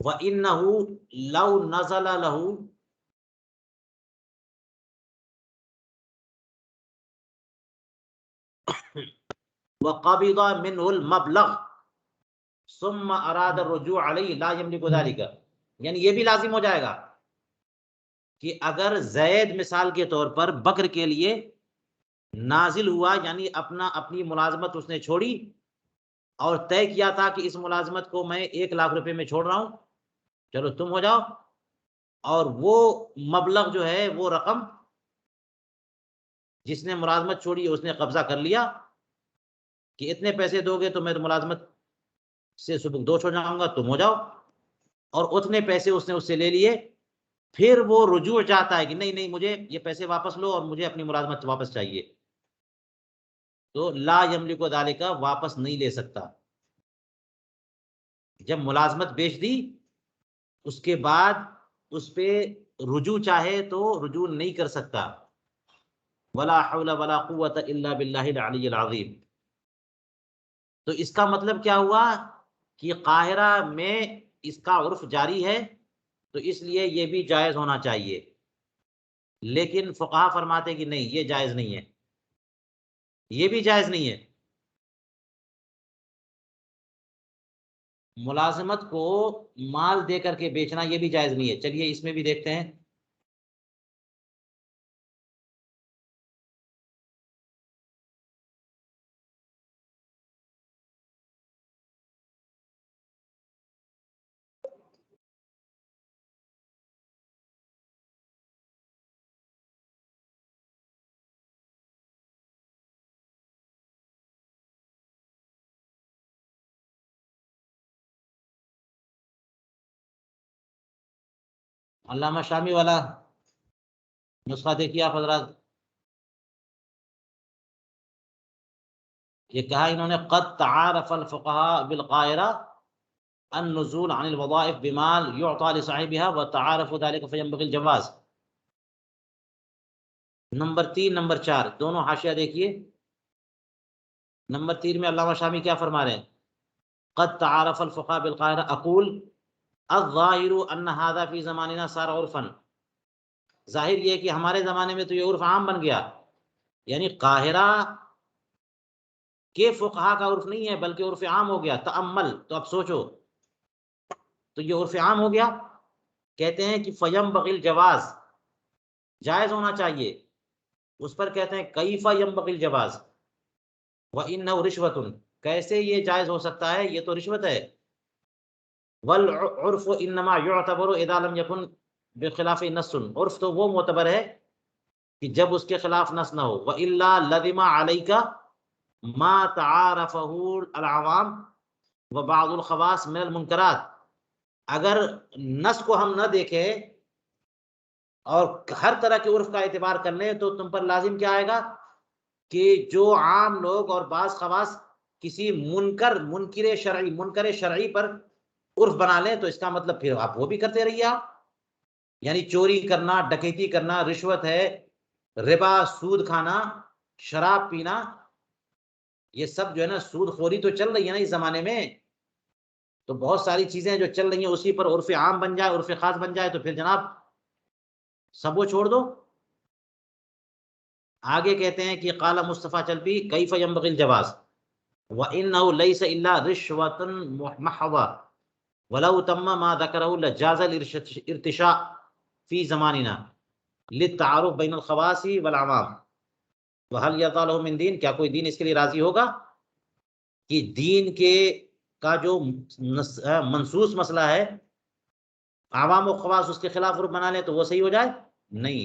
وَإِنَّهُ لَوْ نَزَلَ لَهُ وَقَبِضَ مِنْهُ الْمَبْلَغ ثُمَّ أَرَادَ الرُّجُوعَ عَلَيْهِ لَا يَمْلِكُ ذَلِكَ. یعنی یہ بھی لازم ہو جائے گا کہ اگر زید مثال کے طور پر بکر کے لیے نازل ہوا، یعنی اپنی ملازمت اس نے چھوڑی اور طے کیا تھا کہ اس ملازمت کو میں 1 لاکھ روپے میں چھوڑ رہا ہوں، چلو تم ہو جاؤ. اور وہ مبلغ جو ہے، وہ رقم جس نے ملازمت چھوڑی اس نے قبضہ کر لیا کہ اتنے پیسے دو گے تو میں ملازمت سے سبکدوش ہو جاؤں گا، تم ہو جاؤ، اور اتنے پیسے اس نے اس سے لے لیے، پھر وہ رجوع چاہتا ہے کہ نہیں نہیں مجھے یہ پیسے واپس لو اور مجھے اپنی ملازمت واپس چاہیے، تو لا یملک ذالک واپس نہیں لے سکتا۔ جب ملازمت بیچ دی اس کے بعد اس پہ رجوع چاہے تو رجوع نہیں کر سکتا۔ ولا حول ولا قوت الا باللہ العلی العظیم۔ تو اس کا مطلب کیا ہوا کہ قاہرہ میں اس کا عرف جاری ہے تو اس لیے یہ بھی جائز ہونا چاہیے، لیکن فقہا فرماتے کہ نہیں یہ جائز نہیں ہے، یہ بھی جائز نہیں ہے۔ ملازمت کو مال دے کر کے بیچنا یہ بھی جائز نہیں ہے۔ چلیے اس میں بھی دیکھتے ہیں۔ علامہ شامی والا نسخہ دیکھیے آپ حضرات، یہ کہا انہوں نے قد تعارف الفقهاء بالقاہرہ النزول عن الوظائف بمال يعطى لصاحبها وتعارف ذلك فينبغي الجواز۔ نمبر 3 نمبر 4 دونوں حاشیہ دیکھیے۔ نمبر 3 میں علامہ شامی کیا فرما رہے ہیں؟ قد تعارف الفقهاء بالقاہرہ اقول الظاہر ان هذا في زماننا صار عرفا۔ ظاہر یہ کہ ہمارے زمانے میں تو یہ عرف عام بن گیا، یعنی قاہرہ کے فقہا کا عرف نہیں ہے بلکہ عرف عام ہو گیا۔ تأمل، تو اب سوچو، تو یہ عرف عام ہو گیا۔ کہتے ہیں کہ فینبغی الجواز، جائز ہونا چاہیے۔ اس پر کہتے ہیں کیف ینبغی الجواز وانہ رشوۃ، کیسے یہ جائز ہو سکتا ہے، یہ تو رشوت ہے۔ والعرف انما يعتبر اذا لم يكن بخلاف نص، عرف تو وہ معتبر ہے کہ جب اس کے خلاف نص نہ ہو۔ والا لزم علیک ما تعارفه العوام وبعض الخواص من المنکرات، اگر نص کو ہم نہ دیکھیں اور ہر طرح کے عرف کا اعتبار کر لیں تو تم پر لازم کیا آئے گا کہ جو عام لوگ اور بعض خواص کسی منکر شرعی پر عرف بنا لیں تو اس کا مطلب پھر آپ وہ بھی کرتے رہیے آپ، یعنی چوری کرنا، ڈکیتی کرنا، رشوت ہے، ربا، سود کھانا، شراب پینا، یہ سب جو ہے نا سود خوری تو چل رہی ہے نا اس زمانے میں، تو بہت ساری چیزیں جو چل رہی ہیں اسی پر عرف عام بن جائے، عرف خاص بن جائے تو پھر جناب سب وہ چھوڑ دو۔ آگے کہتے ہیں کہ قال مصطفیٰ چلپی کیف ینبغی الجواز وانه ليس الا رشوة محضة ولو تم ما ذكره لجاز الارتشاء في زماننا للتعارف بين الخواص والعوام وهل يرضى له من دین، کیا کوئی دین اس کے لیے راضی ہوگا کہ دین کے کا جو منصوص مسئلہ ہے عوام و خواص اس کے خلاف عرف بنا لیں تو وہ صحیح ہو جائے؟ نہیں،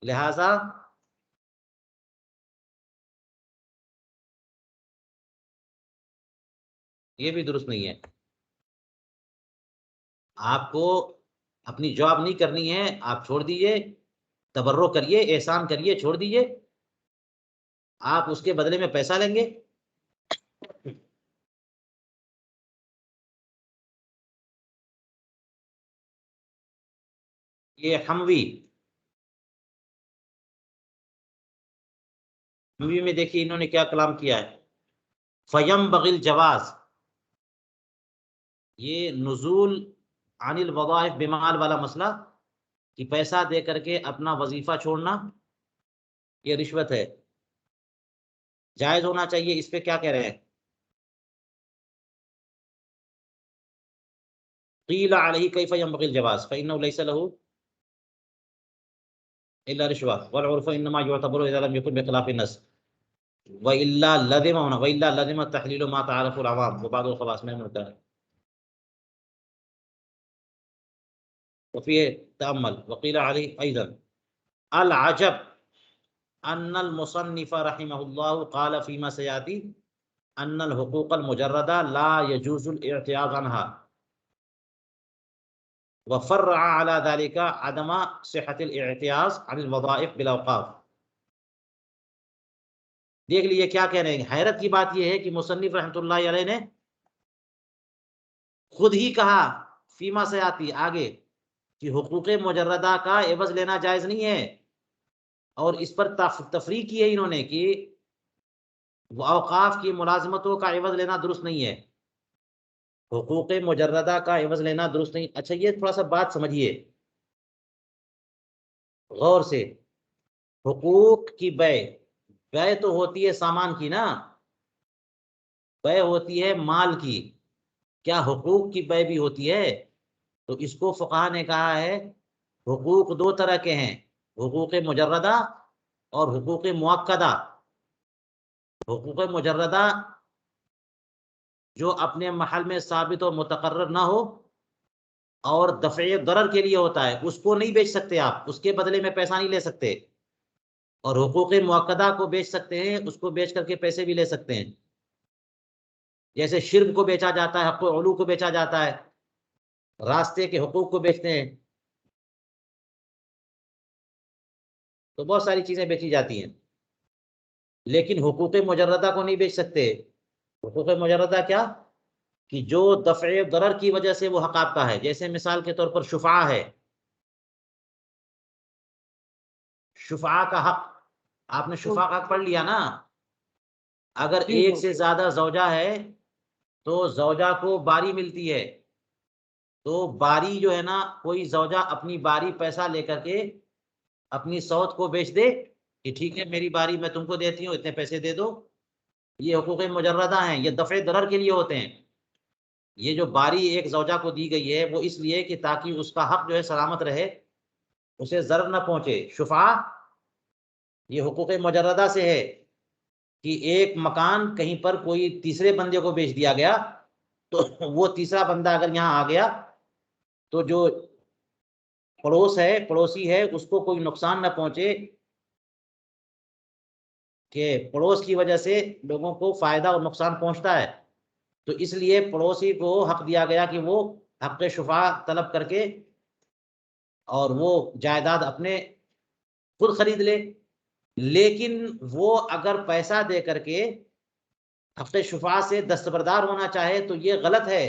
لہذا یہ بھی درست نہیں ہے۔ آپ کو اپنی جاب نہیں کرنی ہے، آپ چھوڑ دیجئے، تبرع کریے، احسان کریے، چھوڑ دیجئے، آپ اس کے بدلے میں پیسہ لیں گے۔ یہ حموی میں دیکھیے انہوں نے کیا کلام کیا ہے۔ فینبغی الجواز، یہ نزول عن الوظائف بمال والا مسئلہ کہ پیسہ دے کر کے اپنا وظیفہ چھوڑنا یہ رشوت ہے، جائز ہونا چاہیے، اس پہ کیا کہہ رہے ہیں؟ قیل علیہ کیف ینبغی الجواز فانه ليس له الا رشوة والعرف انما يعتبر اذا لم يكن بخلاف النص والا لزم تحلیل ما تعارف العوام وبعض الخواص میں منکر۔ وفي تأمل وقيل عليه أيضا العجب أن المصنف رحمه الله قال فيما سيأتي أن الحقوق المجردة لا يجوز الاعتراض عنها وفرع على ذلك عدم صحة الاعتراض عن الوظائف بالأوقاف. دیکھ لیے کیا کہہ رہے ہیں. حیرت کی بات یہ ہے کہ مصنف رحمۃ اللہ علیہ نے خود ہی کہا فیما سے آتی آگے کہ حقوق مجردہ کا عوض لینا جائز نہیں ہے، اور اس پر تفریق کی ہے انہوں نے کہ اوقاف کی ملازمتوں کا عوض لینا درست نہیں ہے، حقوق مجردہ کا عوض لینا درست نہیں. اچھا یہ تھوڑا سا بات سمجھیے غور سے. حقوق کی بے تو ہوتی ہے سامان کی نا، بے ہوتی ہے مال کی، کیا حقوق کی بے بھی ہوتی ہے؟ تو اس کو فقہا نے کہا ہے حقوق دو طرح کے ہیں، حقوق مجردہ اور حقوق مؤکدہ. حقوق مجردہ جو اپنے محل میں ثابت و متقرر نہ ہو اور دفع ضرر کے لیے ہوتا ہے، اس کو نہیں بیچ سکتے آپ، اس کے بدلے میں پیسہ نہیں لے سکتے. اور حقوق مؤکدہ کو بیچ سکتے ہیں، اس کو بیچ کر کے پیسے بھی لے سکتے ہیں. جیسے شرک کو بیچا جاتا ہے، حق علو کو بیچا جاتا ہے، راستے کے حقوق کو بیچتے ہیں، تو بہت ساری چیزیں بیچی جاتی ہیں. لیکن حقوق مجردہ کو نہیں بیچ سکتے. حقوق مجردہ کیا؟ کہ جو دفع ضرر کی وجہ سے وہ حق آپ کا ہے. جیسے مثال کے طور پر شفعہ ہے، شفعہ کا حق، آپ نے شفعہ کا حق پڑھ لیا نا. اگر ایک سے زیادہ زوجہ ہے تو زوجہ کو باری ملتی ہے، تو باری جو ہے نا، کوئی زوجہ اپنی باری پیسہ لے کر کے اپنی سوت کو بیچ دے کہ ٹھیک ہے میری باری میں تم کو دیتی ہوں، اتنے پیسے دے دو، یہ حقوق مجردہ ہیں، یہ دفع ضرر کے لیے ہوتے ہیں. یہ جو باری ایک زوجہ کو دی گئی ہے وہ اس لیے کہ تاکہ اس کا حق جو ہے سلامت رہے، اسے ضرر نہ پہنچے. شفعہ یہ حقوق مجردہ سے ہے کہ ایک مکان کہیں پر کوئی تیسرے بندے کو بیچ دیا گیا، تو وہ تیسرا بندہ اگر یہاں آ گیا تو جو پڑوسی ہے اس کو کوئی نقصان نہ پہنچے، کہ پڑوس کی وجہ سے لوگوں کو فائدہ اور نقصان پہنچتا ہے. تو اس لیے پڑوسی کو حق دیا گیا کہ وہ حق شفعہ طلب کر کے اور وہ جائیداد اپنے خود خرید لے. لیکن وہ اگر پیسہ دے کر کے حق شفعہ سے دستبردار ہونا چاہے تو یہ غلط ہے،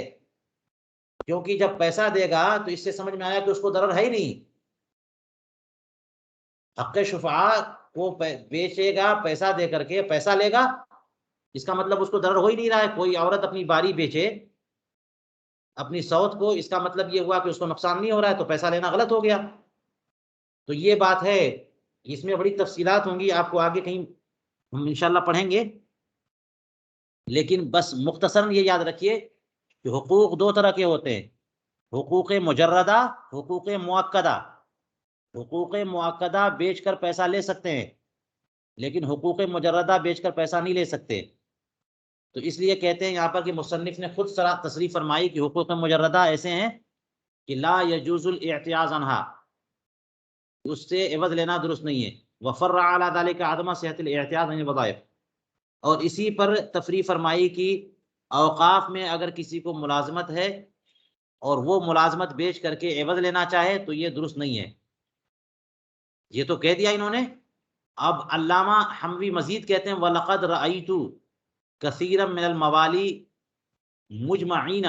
کیونکہ جب پیسہ دے گا تو اس سے سمجھ میں آیا کہ اس کو ضرر ہے ہی نہیں. حق شفعہ کو بیچے گا پیسہ دے کر کے، پیسہ لے گا، اس کا مطلب اس کو ضرر ہو ہی نہیں رہا ہے. کوئی عورت اپنی باری بیچے اپنی سوت کو، اس کا مطلب یہ ہوا کہ اس کو نقصان نہیں ہو رہا ہے، تو پیسہ لینا غلط ہو گیا. تو یہ بات ہے، اس میں بڑی تفصیلات ہوں گی، آپ کو آگے کہیں ہم انشاءاللہ پڑھیں گے. لیکن بس مختصراً یہ یاد رکھیے کہ حقوق دو طرح کے ہوتے ہیں، حقوق مجردہ، حقوق مؤکدہ. حقوق مؤکدہ بیچ کر پیسہ لے سکتے ہیں، لیکن حقوق مجردہ بیچ کر پیسہ نہیں لے سکتے. تو اس لیے کہتے ہیں یہاں پر کہ مصنف نے خود تصریح فرمائی کہ حقوق مجردہ ایسے ہیں کہ لا یجوز الاعتیاض عنہا، اس سے عوض لینا درست نہیں ہے. وفرع علی ذلک عدم صحت الاعتیاض عن الوظائف، اور اسی پر تفریح فرمائی کہ اوقاف میں اگر کسی کو ملازمت ہے اور وہ ملازمت بیچ کر کے عوض لینا چاہے تو یہ درست نہیں ہے. یہ تو کہہ دیا انہوں نے. اب علامہ حموی مزید کہتے ہیں وَلَقَدْ رَأَيْتُ كَثِيرًا مِنَ الْمَوَالِي مُجْمَعِينَ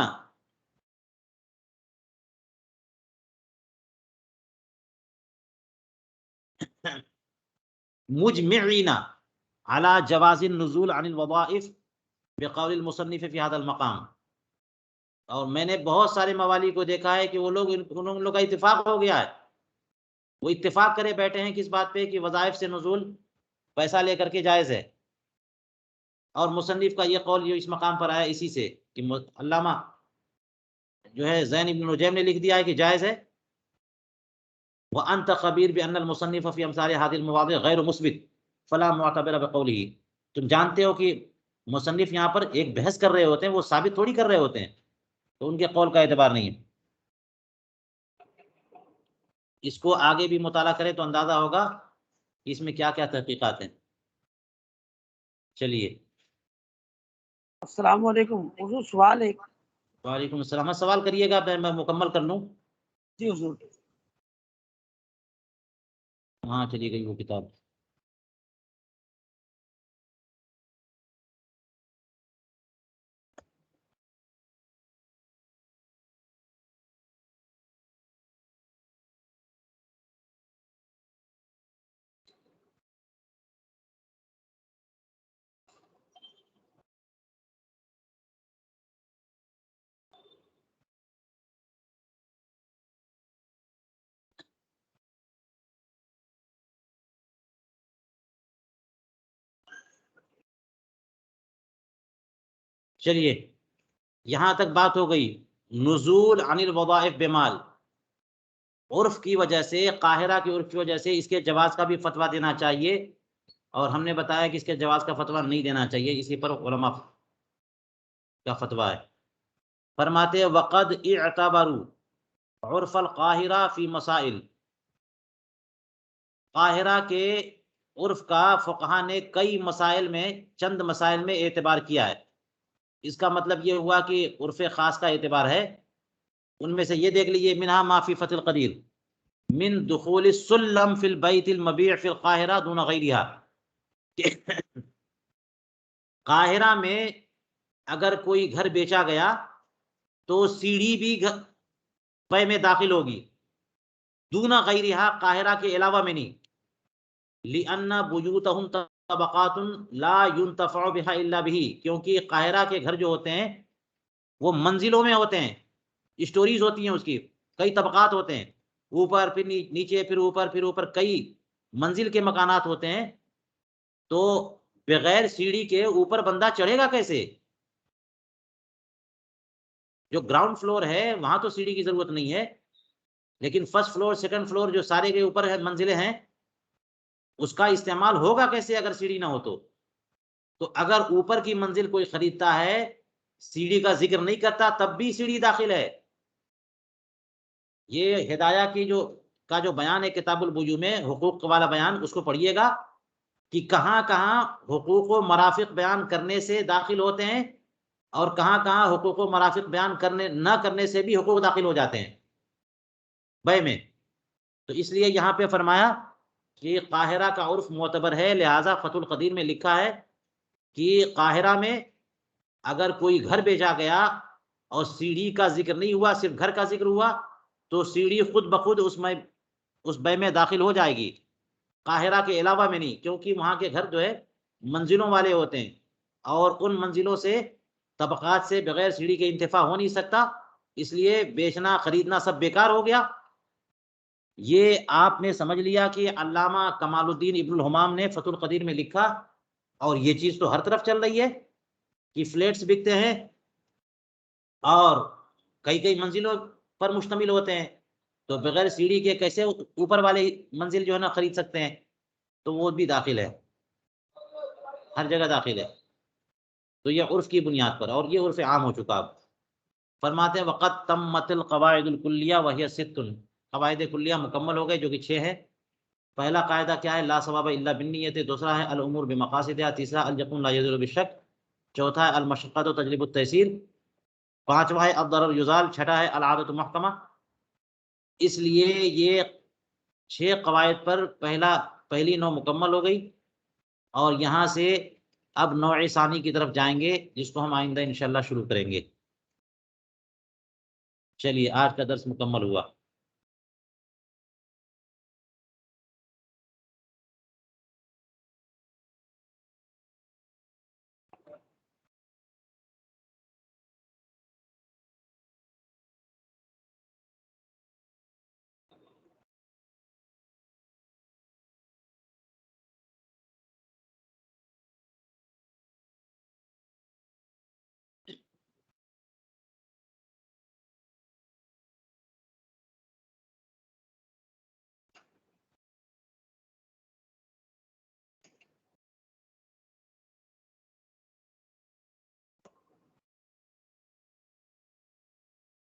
على جواز النزول عن الوظائف بقول المصنف في هذا المقام. اور میں نے بہت سارے موالی کو دیکھا ہے کہ وہ لوگ ان لوگ کا اتفاق ہو گیا ہے، وہ اتفاق کرے بیٹھے ہیں کس بات پہ کہ وظائف سے نزول پیسہ لے کر کے جائز ہے. اور مصنف کا یہ قول جو اس مقام پر آیا اسی سے کہ علامہ جو ہے زین ابن نجیم نے لکھ دیا ہے کہ جائز ہے. وَأَنْتَ خَبِيرٌ بِأَنَّ الْمُصَنِّفَ فِي أَمْثَالِ هَذِهِ الْمَوَاضِعِ غَيْرُ مُثْبِتٍ فَلَا مُعْتَبِرَ بِقَوْلِهِ. تم جانتے ہو کہ مصنف یہاں پر ایک بحث کر رہے ہوتے ہیں، وہ ثابت تھوڑی کر رہے ہوتے ہیں، تو ان کے قول کا اعتبار نہیں ہے. اس کو آگے بھی مطالعہ کریں تو اندازہ ہوگا کہ اس میں کیا کیا تحقیقات ہیں۔ چلیے السلام علیکم حضور، سوال ہے۔ وعلیکم السلام، سوال کریے گا، میں مکمل کر لوں۔ جی حضور۔ ہاں چلی گئی وہ کتاب۔ چلیے یہاں تک بات ہو گئی نزول عن الوظائف بمال، عرف کی وجہ سے، قاہرہ کے عرف کی وجہ سے اس کے جواز کا بھی فتویٰ دینا چاہیے، اور ہم نے بتایا کہ اس کے جواز کا فتویٰ نہیں دینا چاہیے، اسی پر علماء کا فتویٰ ہے۔ فرماتے وقد اعتبروا عرف القاہرہ فی مسائل، قاہرہ کے عرف کا فقہا نے کئی مسائل میں، چند مسائل میں اعتبار کیا ہے۔ اس کا مطلب یہ ہوا کہ عرف خاص کا اعتبار ہے، ان میں سے یہ دیکھ لیجیے منہا ما فی فتح القدیر من دخول السلم فی البیت المبیع فی القاہرہ دون غیرہا، قاہرہ میں اگر کوئی گھر بیچا گیا تو سیڑھی بھی بے میں داخل ہوگی، دون غیرہا قاہرہ کے علاوہ میں نہیں، لأن بیوتہم طبقات لا ينتفع بها الا به، کیونکہ قاہرہ کے گھر جو ہوتے ہیں وہ منزلوں میں ہوتے ہیں، اسٹوریز ہوتی ہیں، اس کی کئی طبقات ہوتے ہیں، اوپر پھر نیچے پھر اوپر پھر اوپر، کئی منزل کے مکانات ہوتے ہیں، تو بغیر سیڑھی کے اوپر بندہ چڑھے گا کیسے؟ جو گراؤنڈ فلور ہے وہاں تو سیڑھی کی ضرورت نہیں ہے، لیکن فرسٹ فلور سیکنڈ فلور جو سارے کے اوپر منزلیں ہیں، اس کا استعمال ہوگا کیسے اگر سیڑھی نہ ہو تو اگر اوپر کی منزل کوئی خریدتا ہے، سیڑھی کا ذکر نہیں کرتا، تب بھی سیڑھی داخل ہے۔ یہ ہدایہ کی جو بیان ہے کتاب البیوع میں، حقوق والا بیان، اس کو پڑھیے گا کہ کہاں کہاں حقوق و مرافق بیان کرنے سے داخل ہوتے ہیں، اور کہاں کہاں حقوق و مرافق بیان نہ کرنے سے بھی حقوق داخل ہو جاتے ہیں بے میں۔ تو اس لیے یہاں پہ فرمایا کہ قاہرہ کا عرف معتبر ہے، لہٰذا فتح القدیر میں لکھا ہے کہ قاہرہ میں اگر کوئی گھر بیچا گیا اور سیڑھی کا ذکر نہیں ہوا، صرف گھر کا ذکر ہوا، تو سیڑھی خود بخود اس بے میں داخل ہو جائے گی، قاہرہ کے علاوہ میں نہیں، کیونکہ وہاں کے گھر جو ہے منزلوں والے ہوتے ہیں، اور ان منزلوں سے، طبقات سے بغیر سیڑھی کے انتفاع ہو نہیں سکتا، اس لیے بیچنا خریدنا سب بیکار ہو گیا۔ یہ آپ نے سمجھ لیا کہ علامہ کمال الدین ابن الحمام نے فتح القدیر میں لکھا، اور یہ چیز تو ہر طرف چل رہی ہے کہ فلیٹس بکتے ہیں اور کئی منزلوں پر مشتمل ہوتے ہیں، تو بغیر سیڑھی کے کیسے اوپر والے منزل جو ہے نا خرید سکتے ہیں؟ تو وہ بھی داخل ہے، ہر جگہ داخل ہے۔ تو یہ عرف کی بنیاد پر، اور یہ عرف عام ہو چکا اب۔ فرماتے ہیں وقت تمت القواعد الکلیہ وہی ست، قواعد کلیہ مکمل ہو گئے جو کہ 6 ہے۔ پہلا قاعدہ کیا ہے؟ لا ثواب الا بالنیت، دوسرا ہے الامور بمقاصدها، تیسرا الیقین لا یزول بالشک، چوتھا ہے المشقۃ تجلب التیسیر، پانچواں ہے الضرر یزال، چھٹا ہے العادۃ محکمہ۔ اس لیے یہ 6 قواعد پر پہلی 9 مکمل ہو گئی، اور یہاں سے اب نوع ثانی کی طرف جائیں گے، جس کو ہم آئندہ انشاءاللہ شروع کریں گے۔ چلیے آج کا درس مکمل ہوا۔